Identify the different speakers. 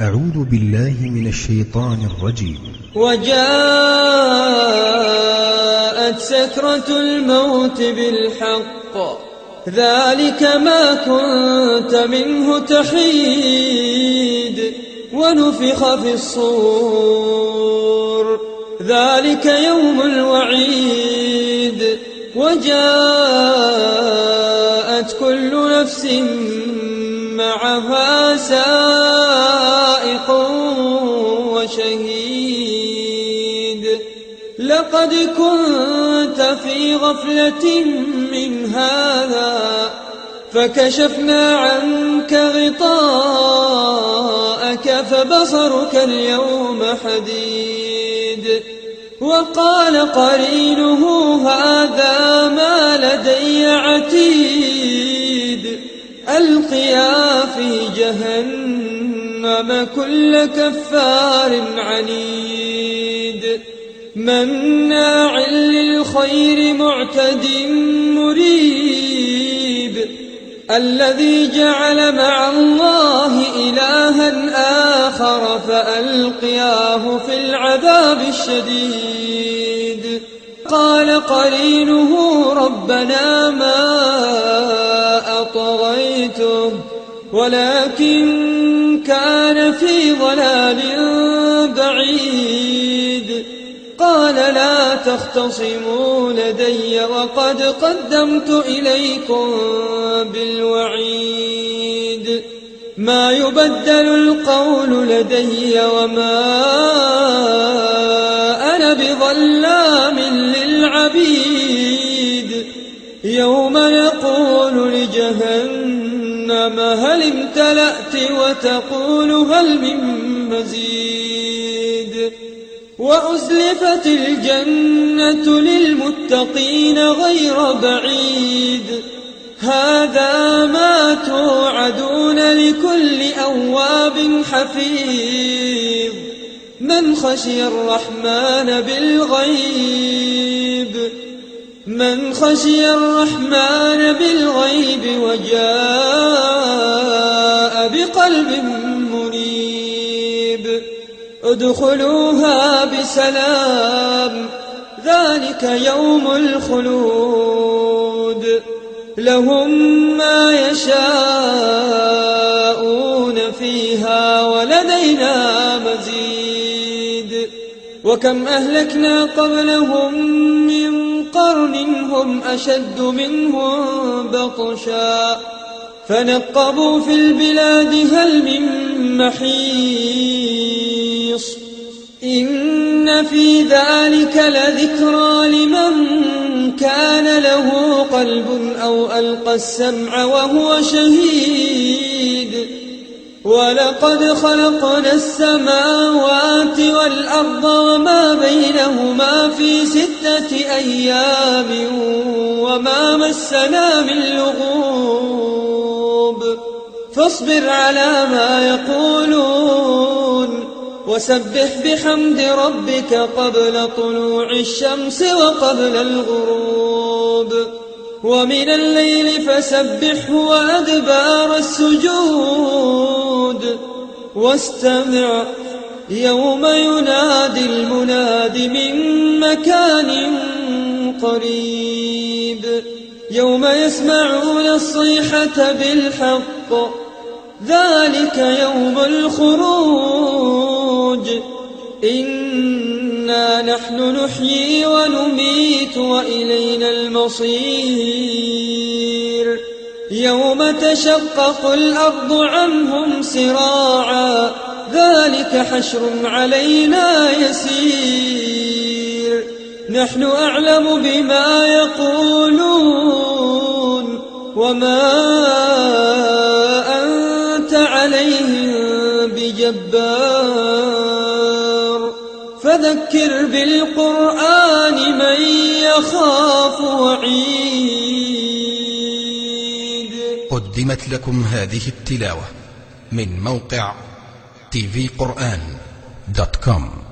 Speaker 1: أعوذ بالله من الشيطان الرجيم.
Speaker 2: وجاءت سكرة الموت بالحق ذلك ما كنت منه تحيد ونفخ في الصور ذلك يوم الوعيد وجاءت كل نفس معها سائق وشهيد لقد كنت في غفلة من هذا فكشفنا عنك غطاءك فبصرك اليوم حديد وقال قرينه هذا ما لدي عتيد ألقيا في جهنم كل كفار عنيد مناع للخير معتد مريب الذي جعل مع الله إلها آخر فألقياه في العذاب الشديد قال قرينه ربنا ما أطغيته ولكن كان في ضلال بعيد قال لا تختصموا لدي وقد قدمت إليكم بالوعيد ما يبدل القول لدي وما أنا بظلام للعبيد يوم نقول لجهنم هل امتلأت وتقول هل من مزيد وأزلفت الجنة للمتقين غير بعيد هذا ما توعدون لكل أواب حفيظ من خشي الرحمن بالغيب وجاء بقلب منيب ادخلوها بسلام ذلك يوم الخلود لهم ما يشاءون فيها ولدينا مزيد وكم أهلكنا قبلهم من قرن هم أشد منهم بطشا فنقبوا في البلاد هل من محيص إن في ذلك لذكرى لمن كان له قلب أو ألقى السمع وهو شهيد ولقد خلقنا السماوات والأرض وما بينهما في 6 أيام وما مسنا من لغوب فاصبر على ما يقولون وسبح بحمد ربك قبل طلوع الشمس وقبل الغروب ومن الليل فسبحه وأدبار السجود واستمع يوم ينادي المناد من مكان قريب يوم يسمعون الصيحة بالحق ذلك يوم الخروج إنا نحن نحيي ونميت وإلينا المصير يوم تشقق الأرض عنهم سراعا ذلك حشر علينا يسير نحن أعلم بما يقولون وما أنت عليهم بجبار فذكر بالقرآن من يخاف وعيد.
Speaker 1: قدمت لكم هذه التلاوة من موقع tvquran.com.